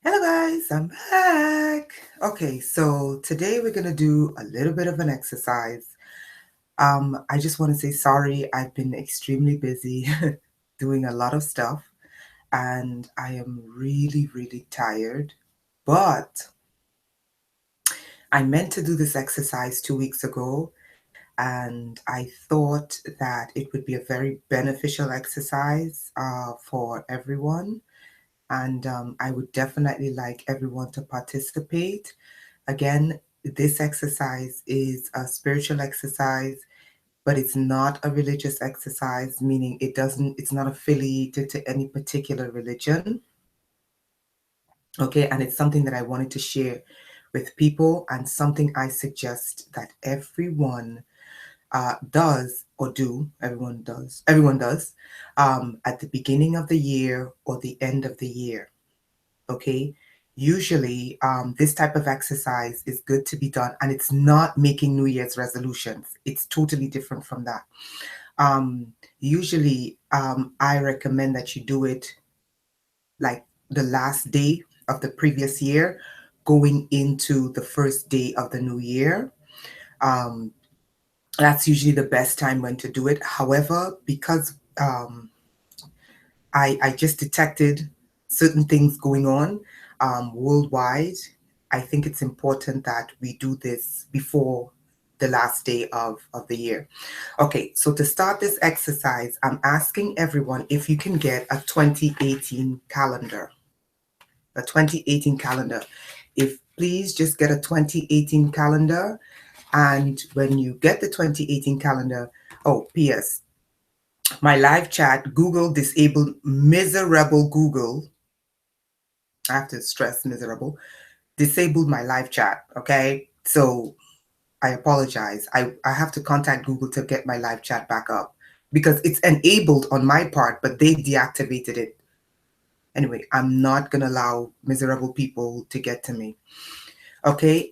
Hello guys, I'm back. Okay, so today we're gonna do a little bit of an exercise. I just want to say sorry, I've been extremely busy doing a lot of stuff and I am really, really tired. But I meant to do this exercise 2 weeks ago and I thought that it would be a very beneficial exercise for everyone. And I would definitely like everyone to participate. Again, this exercise is a spiritual exercise, but it's not a religious exercise, meaning it's not affiliated to any particular religion. Okay, and it's something that I wanted to share with people and something I suggest that everyone does or do, everyone does at the beginning of the year or the end of the year. Okay, usually this type of exercise is good to be done, and it's not making New Year's resolutions. It's totally different from that. um, Usually I recommend that you do it like the last day of the previous year going into the first day of the new year. um, that's usually the best time when to do it. However, because I just detected certain things going on worldwide. I think it's important that we do this before the last day of the year. Okay, so to start this exercise, I'm asking everyone if you can get a 2018 calendar. A 2018 calendar. If please just get a 2018 calendar. And when you get the 2018 calendar, oh, P.S. My live chat, Google disabled miserable Google. I have to stress miserable. Disabled my live chat. Okay. So I apologize. I have to contact Google to get my live chat back up because it's enabled on my part, but they deactivated it. Anyway, I'm not going to allow miserable people to get to me. Okay.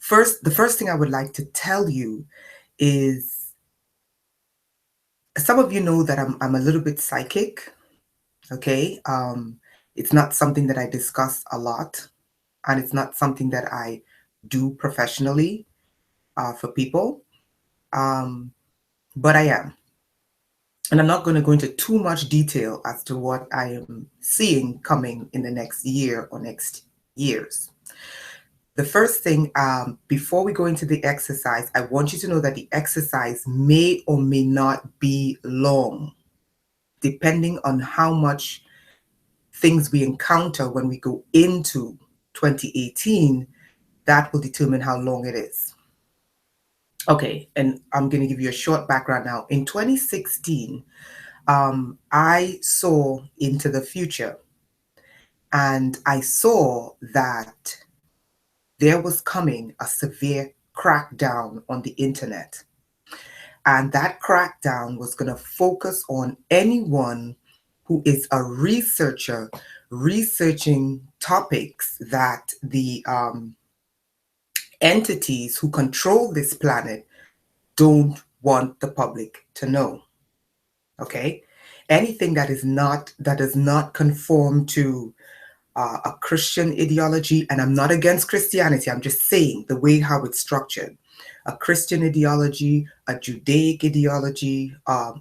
The first thing I would like to tell you is some of you know that I'm a little bit psychic. Okay. It's not something that I discuss a lot, and it's not something that I do professionally for people. Um, but I am. And I'm not going to go into too much detail as to what I am seeing coming in the next year or next years. The first thing, before we go into the exercise, I want you to know that the exercise may or may not be long, depending on how much things we encounter when we go into 2018. That will determine how long it is. Okay, and I'm going to give you a short background now. In 2016, I saw into the future, and I saw that there was coming a severe crackdown on the internet. And that crackdown was going to focus on anyone who is a researcher researching topics that the entities who control this planet don't want the public to know. Okay, anything that does not conform to a Christian ideology, and I'm not against Christianity, I'm just saying the way how it's structured. A Christian ideology, a Judaic ideology,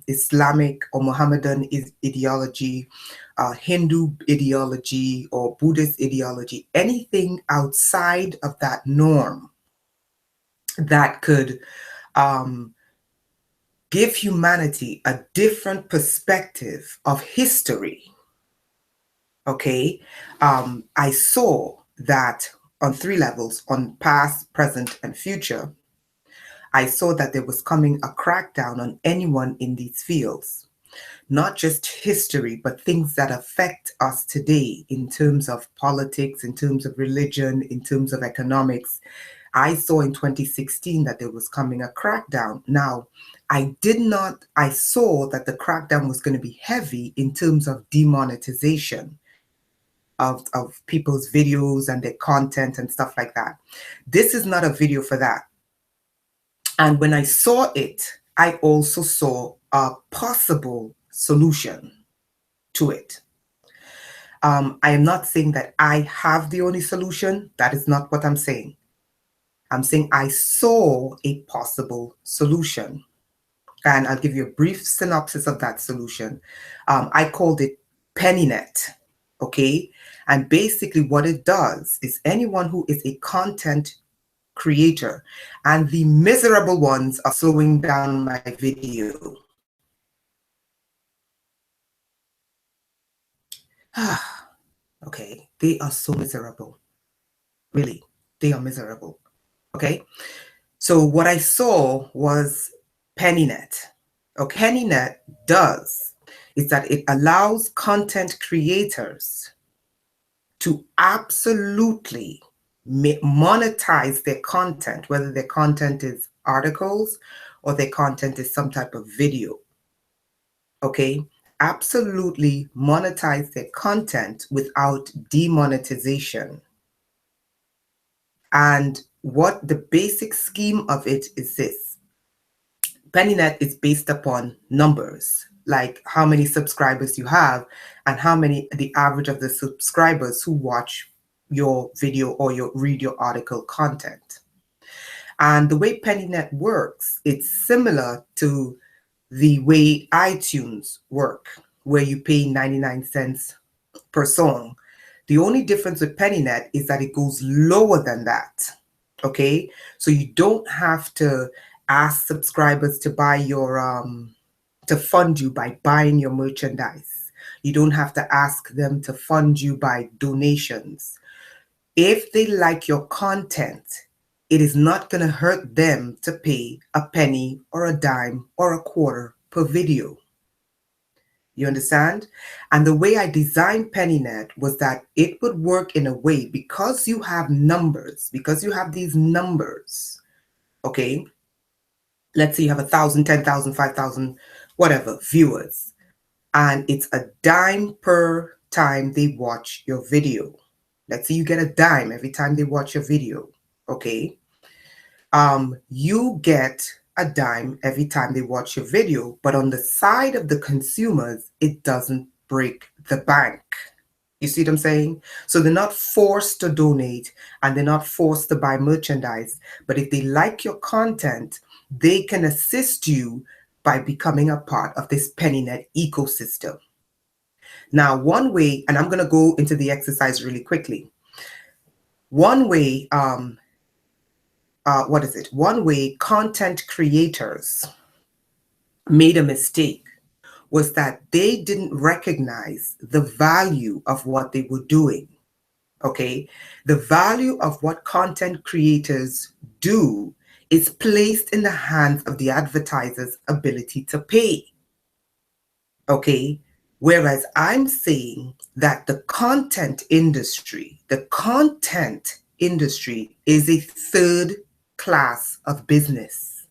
Islamic or Mohammedan ideology, Hindu ideology, or Buddhist ideology, anything outside of that norm that could um, give humanity a different perspective of history. Okay, I saw that on three levels: on past, present, and future. I saw that there was coming a crackdown on anyone in these fields, not just history, but things that affect us today in terms of politics, in terms of religion, in terms of economics. I saw in 2016 that there was coming a crackdown. Now, I saw that the crackdown was going to be heavy in terms of demonetization of people's videos and their content and stuff like that. This is not a video for that. And when I saw it, I also saw a possible solution to it. I am not saying that I have the only solution. That is not what I'm saying. I'm saying I saw a possible solution. And I'll give you a brief synopsis of that solution. I called it PennyNet. Okay. And basically, what it does is anyone who is a content creator, and the miserable ones are slowing down my video. Okay, they are so miserable. Really, they are miserable. Okay, so what I saw was PennyNet. Okay, PennyNet does is that it allows content creators to absolutely monetize their content, whether their content is articles or their content is some type of video. Okay, absolutely monetize their content without demonetization. And what the basic scheme of it is this. PennyNet is based upon numbers, like how many subscribers you have and how many, the average of the subscribers who watch your video or read your article content. And the way PennyNet works, it's similar to the way iTunes work, where you pay 99 cents per song. The only difference with PennyNet is that it goes lower than that. Okay, so you don't have to ask subscribers to buy your to fund you by buying your merchandise. You don't have to ask them to fund you by donations. If they like your content, it is not going to hurt them to pay a penny or a dime or a quarter per video. You understand? And the way I designed PennyNet was that it would work in a way, because you have numbers, because you have these numbers, okay? Let's say you have 1,000, 10,000, 5,000, whatever, viewers. And it's a dime per time they watch your video. Let's say you get a dime every time they watch your video, okay? You get a dime every time they watch your video, but on the side of the consumers, it doesn't break the bank. You see what I'm saying? So they're not forced to donate and they're not forced to buy merchandise, but if they like your content, they can assist you by becoming a part of this PennyNet ecosystem. Now, one way, and I'm going to go into the exercise really quickly. One way, One way content creators made a mistake was that they didn't recognize the value of what they were doing. Okay, the value of what content creators do is placed in the hands of the advertiser's ability to pay. Okay, whereas I'm saying that the content industry is a third class of business.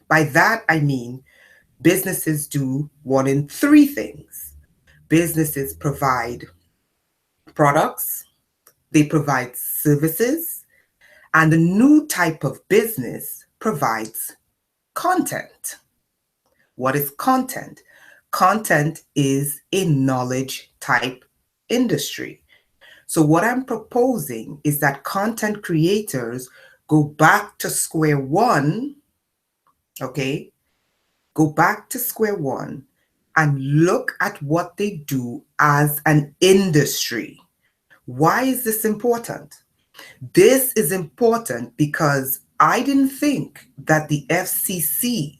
By that, I mean businesses do one in three things. Businesses provide products, they provide services, and the new type of business provides content. What is content? Content is a knowledge type industry. So what I'm proposing is that content creators go back to square one, okay? Go back to square one and look at what they do as an industry. Why is this important? This is important because I didn't think that the FCC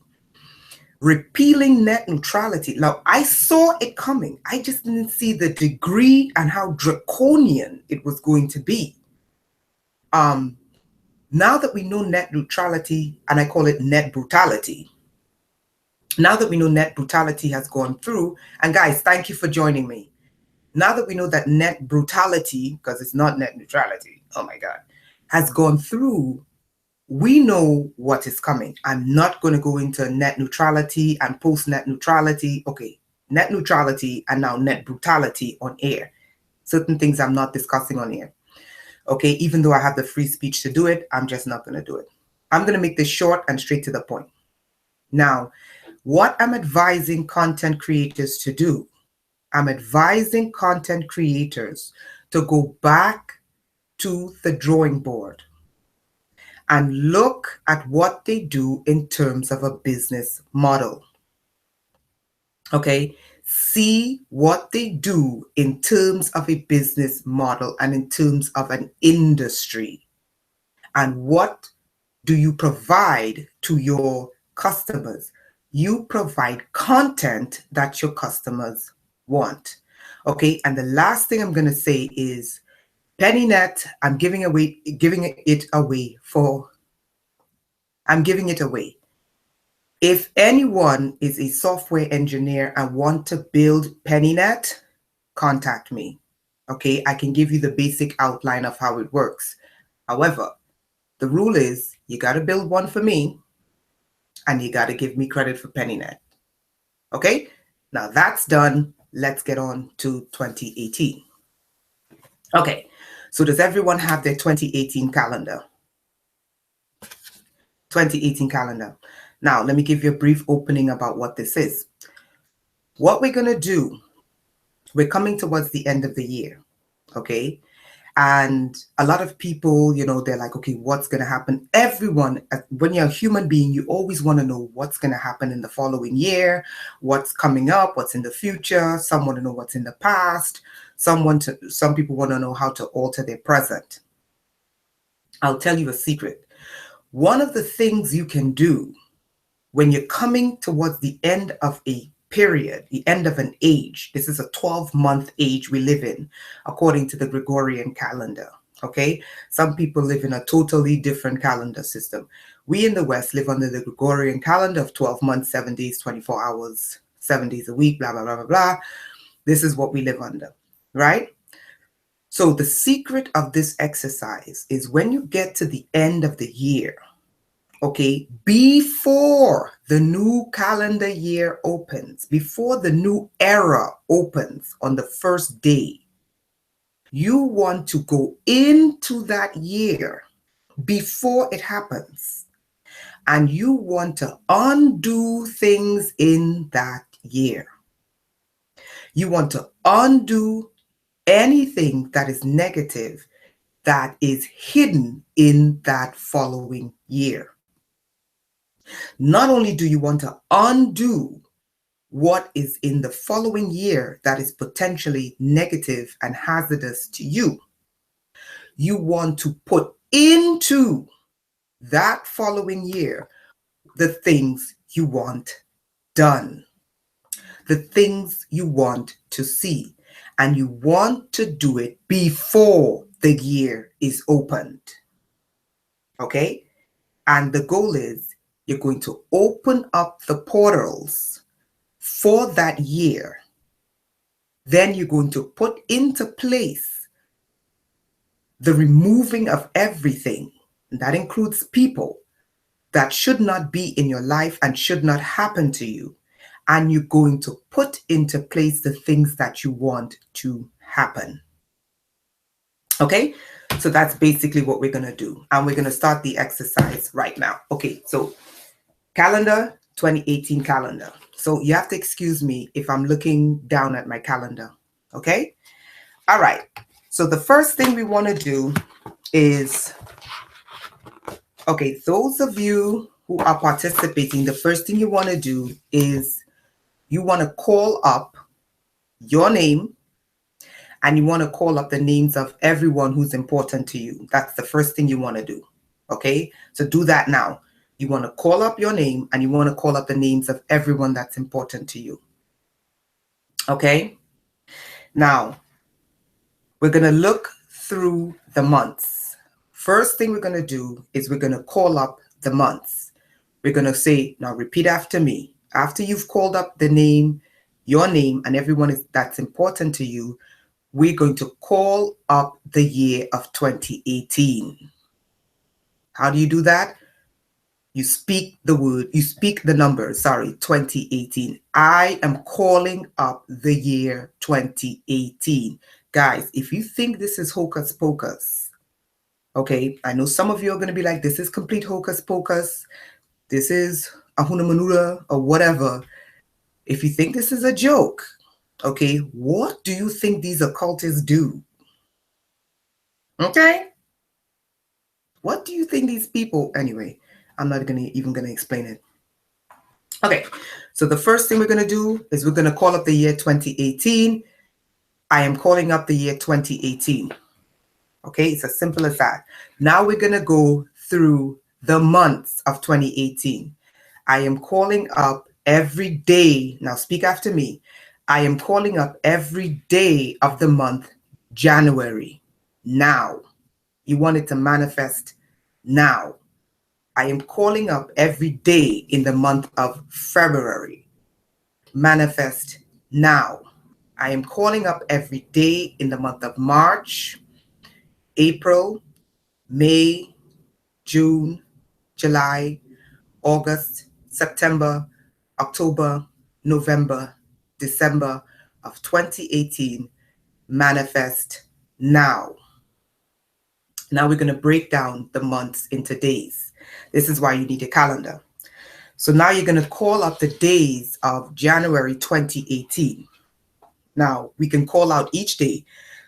repealing net neutrality, now I saw it coming. I just didn't see the degree and how draconian it was going to be. Now that we know net neutrality, and I call it net brutality, now that we know net brutality has gone through, and guys, thank you for joining me. Now that we know that net brutality, because it's not net neutrality, oh my God, has gone through, we know what is coming. I'm not going to go into net neutrality and post-net neutrality. Okay, net neutrality and now net brutality on air. Certain things I'm not discussing on air. Okay, even though I have the free speech to do it, I'm just not going to do it. I'm going to make this short and straight to the point. Now, what I'm advising content creators to do, I'm advising content creators to go back to the drawing board and look at what they do in terms of a business model. Okay, see what they do in terms of a business model and in terms of an industry. And what do you provide to your customers? You provide content that your customers want. Okay, and the last thing I'm going to say is PennyNet, I'm giving it away for, I'm giving it away. If anyone is a software engineer and want to build PennyNet, contact me. Okay, I can give you the basic outline of how it works. However, the rule is you got to build one for me and you got to give me credit for PennyNet. Okay, now that's done. Let's get on to 2018. Okay, so does everyone have their 2018 calendar? 2018 calendar. Now, let me give you a brief opening about what this is. What we're going to do, we're coming towards the end of the year, okay? And a lot of people, you know, they're like, okay, what's going to happen? Everyone, when you're a human being, you always want to know what's going to happen in the following year, what's coming up, what's in the future. Some want to know what's in the past. Some people want to know how to alter their present. I'll tell you a secret. One of the things you can do when you're coming towards the end of a period, the end of an age, this is a 12-month age we live in, according to the Gregorian calendar, okay? Some people live in a totally different calendar system. We in the West live under the Gregorian calendar of 12 months, 7 days, 24 hours, 7 days a week, blah, blah, blah, blah, blah. This is what we live under, right? So the secret of this exercise is when you get to the end of the year, okay, before the new calendar year opens, before the new era opens on the first day, you want to go into that year before it happens, and you want to undo things in that year. You want to undo anything that is negative that is hidden in that following year. Not only do you want to undo what is in the following year that is potentially negative and hazardous to you, you want to put into that following year the things you want done, the things you want to see, and you want to do it before the year is opened. Okay? And the goal is you're going to open up the portals for that year. Then you're going to put into place the removing of everything, and that includes people that should not be in your life and should not happen to you. And you're going to put into place the things that you want to happen. Okay? So that's basically what we're going to do. And we're going to start the exercise right now. Okay, so calendar, 2018 calendar. So you have to excuse me if I'm looking down at my calendar. Okay? All right. So the first thing we want to do is, okay, those of you who are participating, the first thing you want to do is you want to call up your name and you want to call up the names of everyone who's important to you. That's the first thing you want to do. Okay? So do that now. You want to call up your name and you want to call up the names of everyone that's important to you. Okay? Now, we're going to look through the months. First thing we're going to do is we're going to call up the months. We're going to say, now repeat after me. After you've called up the name, your name, and everyone that's important to you, we're going to call up the year of 2018. How do you do that? You speak the number, 2018. I am calling up the year 2018. Guys, if you think this is hocus pocus, okay, I know some of you are going to be like, this is complete hocus pocus. This is Ahuna Manura or whatever. If you think this is a joke, Okay, what do you think these occultists do? Okay, what do you think these people, anyway, I'm not even gonna explain it. Okay, so the first thing we're gonna do is we're gonna call up the year 2018. I am calling up the year 2018. Okay, it's as simple as that. Now we're gonna go through the months of 2018. I am calling up every day. Now speak after me. I am calling up every day of the month January. Now. You want it to manifest now. I am calling up every day in the month of February. Manifest now. I am calling up every day in the month of March, April, May, June, July, August, September, October, November, December of 2018. Manifest now. Now we're going to break down the months into days. This is why you need a calendar. So now you're going to call up the days of January 2018. Now we can call out each day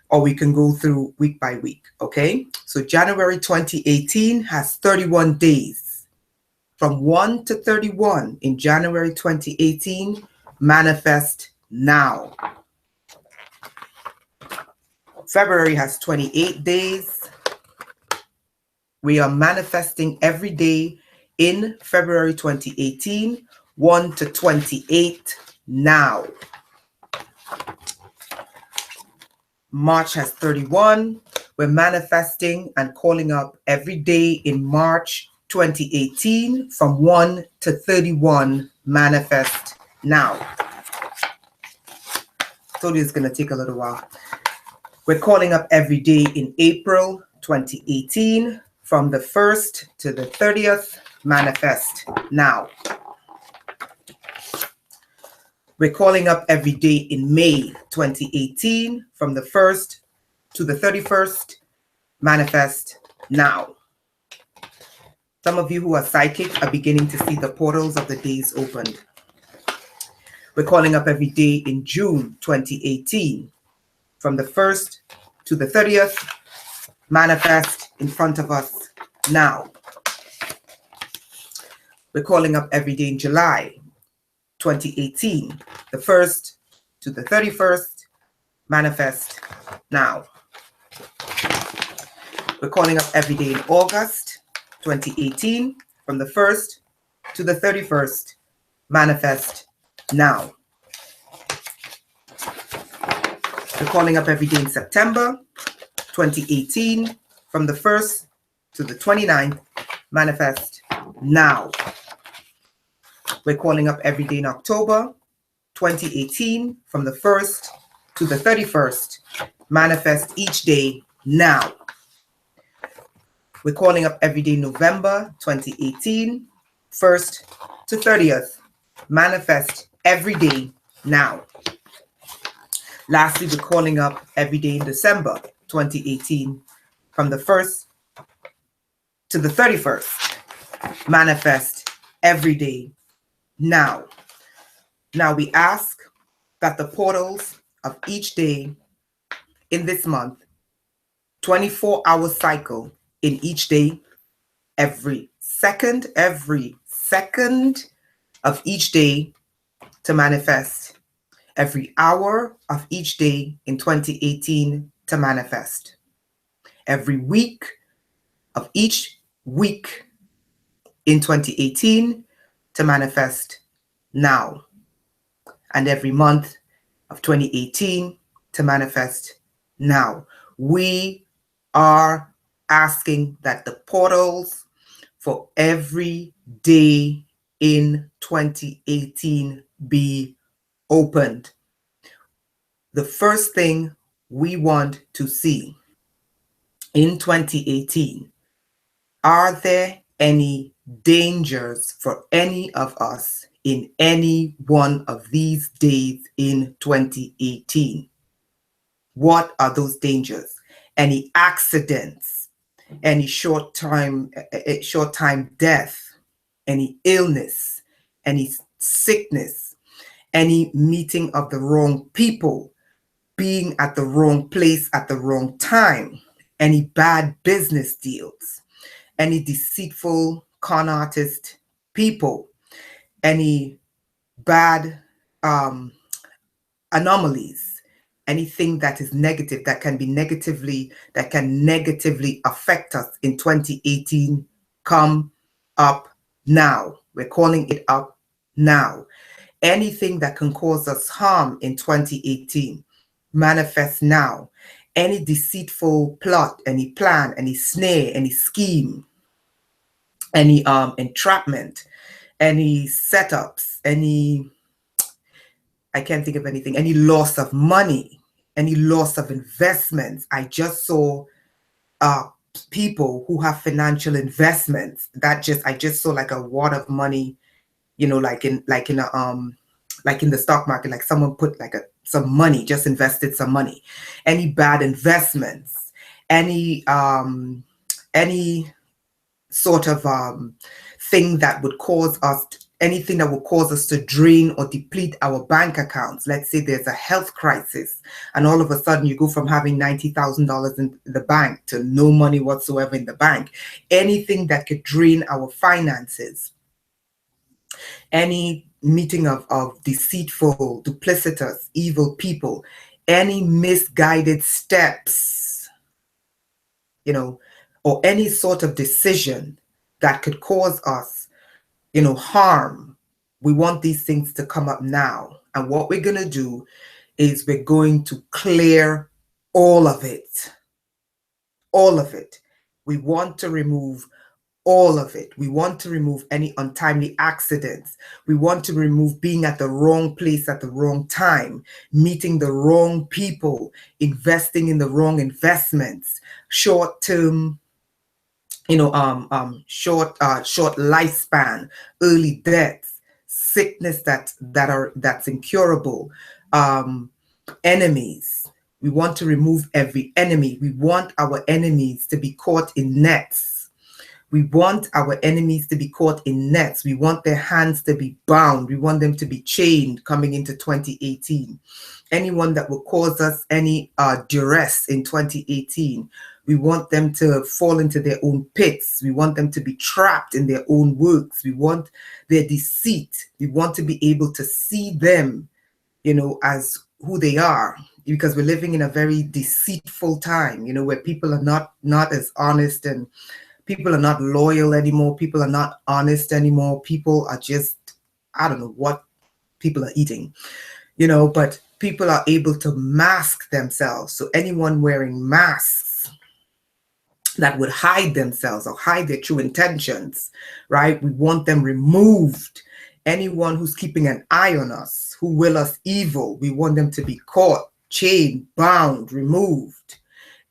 or we can go through week by week. Okay. So January 2018 has 31 days. From 1 to 31 in January 2018, manifest now. February has 28 days. We are manifesting every day in February 2018, 1 to 28 now. March has 31. We're manifesting and calling up every day in March 2018 from 1 to 31. Manifest now. Told you it's going to take a little while. We're calling up every day in April 2018 from the 1st to the 30th. Manifest now. We're calling up every day in May 2018 from the 1st to the 31st. Manifest now. Some of you who are psychic are beginning to see the portals of the days opened. We're calling up every day in June 2018 from the 1st to the 30th. Manifest in front of us now. We're calling up every day in July 2018, the 1st to the 31st. Manifest now. We're calling up every day in August 2018 from the 1st to the 31st. Manifest now. We're calling up every day in September 2018 from the 1st to the 29th. Manifest now. We're calling up every day in October 2018 from the 1st to the 31st. Manifest each day now. We're calling up every day in November 2018, 1st to 30th. Manifest every day now. Lastly, we're calling up every day in December 2018 from the 1st to the 31st. Manifest every day now. Now we ask that the portals of each day in this month, 24-hour cycle in each day, every second of each day to manifest, every hour of each day in 2018 to manifest, every week of each week in 2018 to manifest now, and every month of 2018 to manifest now. We are asking that the portals for every day in 2018 be opened. The first thing we want to see in 2018, are there any dangers for any of us in any one of these days in 2018? What are those dangers? Any accidents, any short-time death, any illness, any sickness, any meeting of the wrong people, being at the wrong place at the wrong time, any bad business deals, any deceitful con artist people, any bad anomalies, anything that is negative that can negatively affect us in 2018 come up now. We're calling it up now. Anything that can cause us harm in 2018 manifest now. Any deceitful plot, any plan, any snare, any scheme, any entrapment, any setups, I can't think of anything, any loss of money, any loss of investments. I just saw people who have financial investments I just saw like a wad of money, like in the stock market, like someone put like some money, just invested some money. Any bad investments, any sort of thing that would cause us anything that will cause us to drain or deplete our bank accounts. Let's say there's a health crisis and all of a sudden you go from having $90,000 in the bank to no money whatsoever in the bank. Anything that could drain our finances. Any meeting of deceitful, duplicitous, evil people. Any misguided steps, or any sort of decision that could cause us harm. We want these things to come up now. And what we're going to do is we're going to clear all of it. All of it. We want to remove all of it. We want to remove any untimely accidents. We want to remove being at the wrong place at the wrong time, meeting the wrong people, investing in the wrong investments, short-term short lifespan, early deaths, sickness that's incurable, enemies. We want to remove every enemy. We want our enemies to be caught in nets. We want our enemies to be caught in nets. We want their hands to be bound. We want them to be chained coming into 2018. Anyone that will cause us any duress in 2018, we want them to fall into their own pits. We want them to be trapped in their own works. We want their deceit. We want to be able to see them, as who they are, because we're living in a very deceitful time, where people are not as honest, and people are not loyal anymore. People are not honest anymore. People are just, I don't know what people are eating, but people are able to mask themselves. So anyone wearing masks that would hide themselves or hide their true intentions, right? We want them removed. Anyone who's keeping an eye on us, who will us evil, we want them to be caught, chained, bound, removed.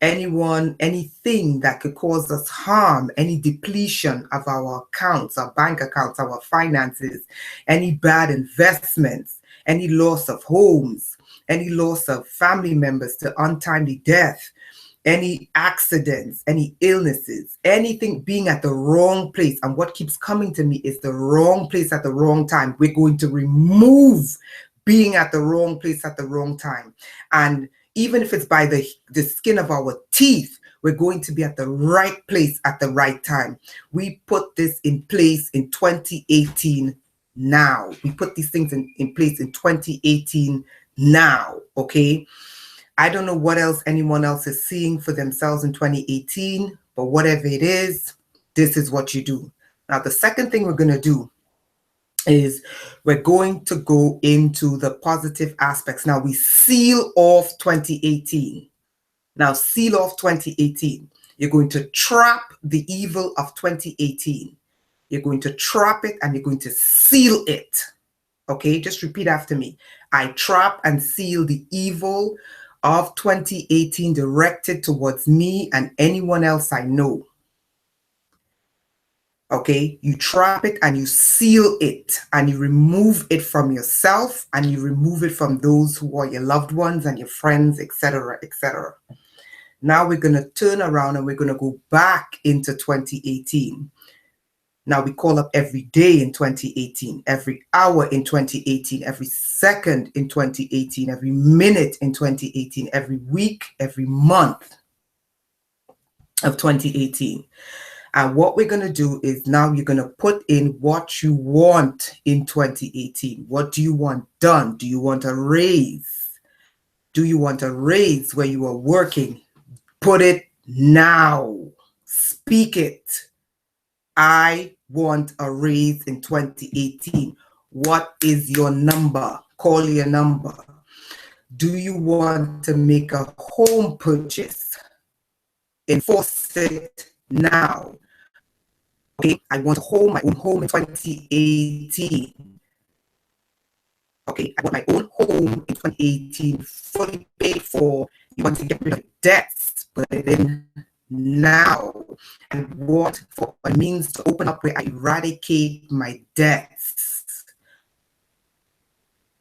Anything that could cause us harm, any depletion of our accounts, our bank accounts, our finances, any bad investments, any loss of homes, any loss of family members to untimely death, any accidents, any illnesses, anything being at the wrong place. And what keeps coming to me is the wrong place at the wrong time. We're going to remove being at the wrong place at the wrong time. And even if it's by the skin of our teeth, we're going to be at the right place at the right time. We put this in place in 2018 now. We put these things in place in 2018 now, okay? I don't know what else anyone else is seeing for themselves in 2018, but whatever it is, this is what you do. Now, the second thing we're going to do is we're going to go into the positive aspects. Now, we seal off 2018. Now, seal off 2018. You're going to trap the evil of 2018. You're going to trap it and you're going to seal it. Okay, just repeat after me. I trap and seal the evil of 2018 directed towards me and anyone else I know. Okay, you trap it and you seal it and you remove it from yourself and you remove it from those who are your loved ones and your friends, etc., etc. Now we're going to turn around and we're going to go back into 2018. Now we call up every day in 2018, every hour in 2018, every second in 2018, every minute in 2018, every week, every month of 2018. And what we're going to do is now you're going to put in what you want in 2018. What do you want done? Do you want a raise? Do you want a raise where you are working? Put it now. Speak it. I want a raise in 2018. What is your number? Call your number. Do you want to make a home purchase? Enforce it now. Okay, I want my own home in 2018. Okay, I want my own home in 2018, fully paid for. You want to get rid of debts, put it in now. And what for a means to open up where I eradicate my debts.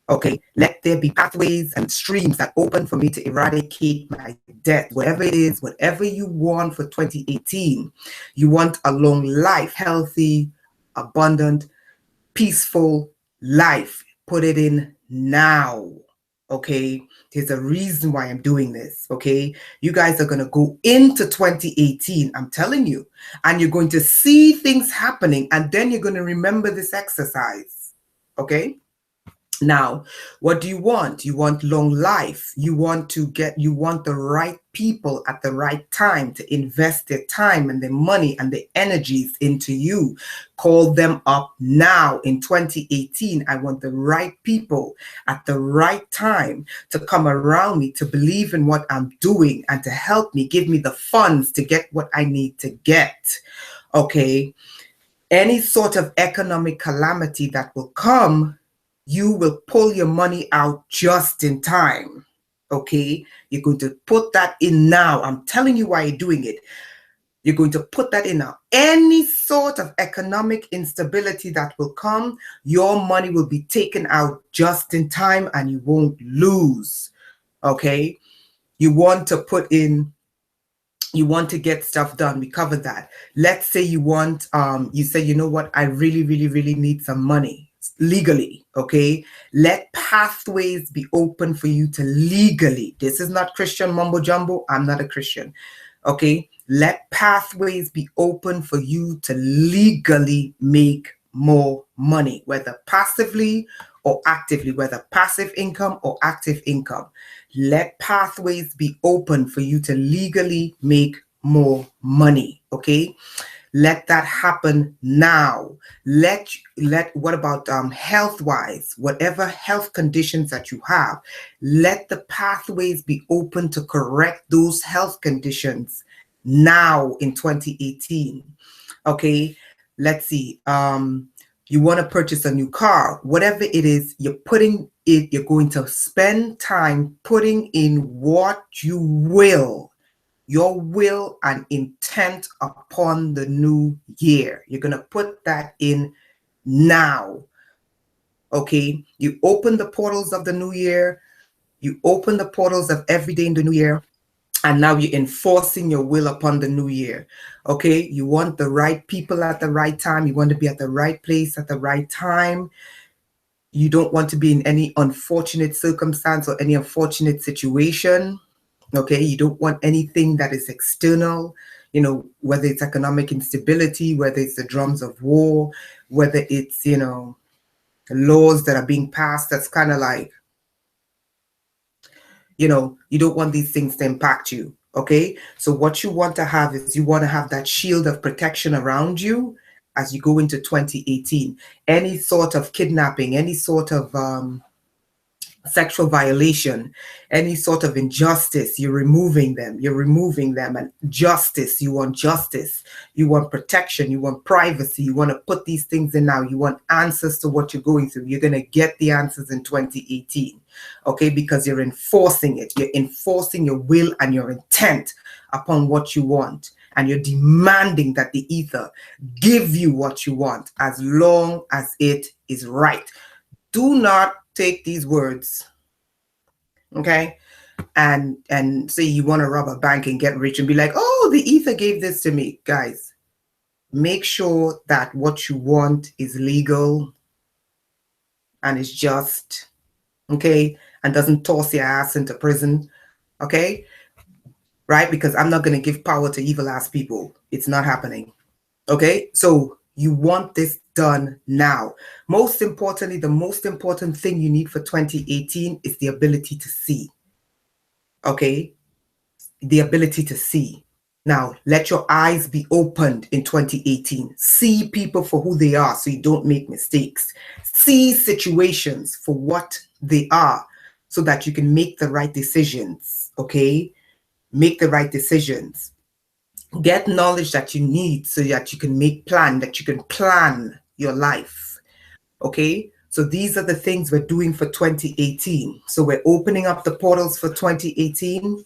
Okay, let there be pathways and streams that open for me to eradicate my debt. Whatever it is, whatever you want for 2018, you want a long life, healthy, abundant, peaceful life. Put it in now. Okay, there's a reason why I'm doing this. Okay, you guys are going to go into 2018, I'm telling you, and you're going to see things happening, and then you're going to remember this exercise. Okay. Now, what do you want? You want long life. You want the right people at the right time to invest their time and their money and their energies into you. Call them up now in 2018. I want the right people at the right time to come around me, to believe in what I'm doing and to help me, give me the funds to get what I need to get. Okay. Any sort of economic calamity that will come, you will pull your money out just in time. Okay, you're going to put that in now. I'm telling you why you're doing it. You're going to put that in now. Any sort of economic instability that will come, your money will be taken out just in time and you won't lose. Okay, you want to put in, you want to get stuff done. We covered that. Let's say you want, you say, you know what, I really, really, really need some money legally. Okay, let pathways be open for you to legally. This is not Christian mumbo jumbo. I'm not a Christian. Okay, let pathways be open for you to legally make more money, whether passively or actively, whether passive income or active income. Let pathways be open for you to legally make more money. Okay, let that happen now. What about health wise, whatever health conditions that you have, let the pathways be open to correct those health conditions now in 2018. Okay, let's see. You want to purchase a new car, whatever it is, you're going to spend time putting in what you will, your will and intent upon the new year. You're going to put that in now. Okay, you open the portals of the new year, you open the portals of every day in the new year, and now you're enforcing your will upon the new year. Okay, you want the right people at the right time. You want to be at the right place at the right time. You don't want to be in any unfortunate circumstance or any unfortunate situation. Okay, you don't want anything that is external, you know, whether it's economic instability, whether it's the drums of war, whether it's, you know, laws that are being passed that's kind of like, you know, you don't want these things to impact you. Okay, so what you want to have is you want to have that shield of protection around you as you go into 2018. Any sort of kidnapping, any sort of sexual violation, any sort of injustice, you're removing them. And justice, you want justice, you want protection, you want privacy, you want to put these things in now, you want answers to what you're going through. You're going to get the answers in 2018. Okay, because you're enforcing it. You're enforcing your will and your intent upon what you want, and you're demanding that the ether give you what you want as long as it is right. Do not take these words, okay, and say you want to rob a bank and get rich and be like, oh, the ether gave this to me. Guys, Make sure that what you want is legal and is just, okay, and doesn't toss your ass into prison, okay? Right? Because I'm not going to give power to evil ass people. It's not happening. Okay? So you want this done now. Most importantly, the most important thing you need for 2018 is the ability to see. Okay? The ability to see. Now, let your eyes be opened in 2018. See people for who they are so you don't make mistakes. See situations for what they are so that you can make the right decisions. Okay? Make the right decisions. Get knowledge that you need so that you can that you can plan your life. Okay? So these are the things we're doing for 2018. So we're opening up the portals for 2018.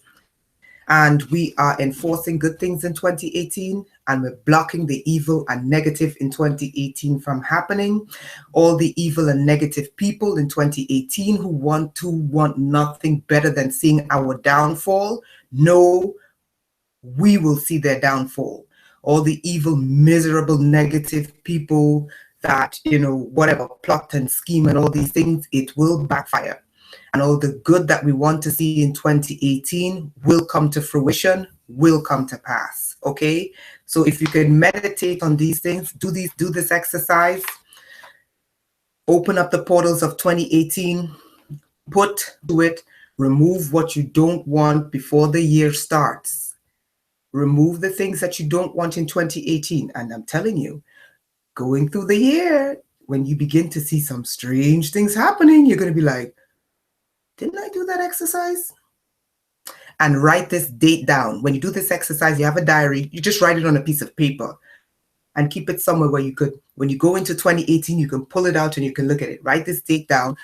And we are enforcing good things in 2018, and we're blocking the evil and negative in 2018 from happening. All the evil and negative people in 2018 who want nothing better than seeing our downfall, no, we will see their downfall. All the evil, miserable, negative people that, whatever, plot and scheme and all these things, it will backfire. And all the good that we want to see in 2018 will come to fruition, will come to pass. Okay? So if you can meditate on these things, do this exercise, open up the portals of 2018, put to it, remove what you don't want before the year starts. Remove the things that you don't want in 2018. And I'm telling you, going through the year, when you begin to see some strange things happening, you're going to be like, didn't I do that exercise? And write this date down. When you do this exercise, you have a diary, you just write it on a piece of paper and keep it somewhere where you could, when you go into 2018, you can pull it out and you can look at it. Write this date down,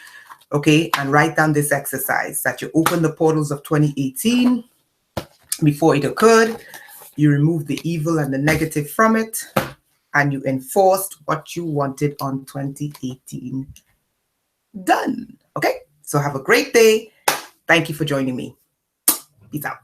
okay? And write down this exercise that you open the portals of 2018 before it occurred. You remove the evil and the negative from it, and you enforced what you wanted on 2018. Done. Okay? So have a great day. Thank you for joining me. Peace out.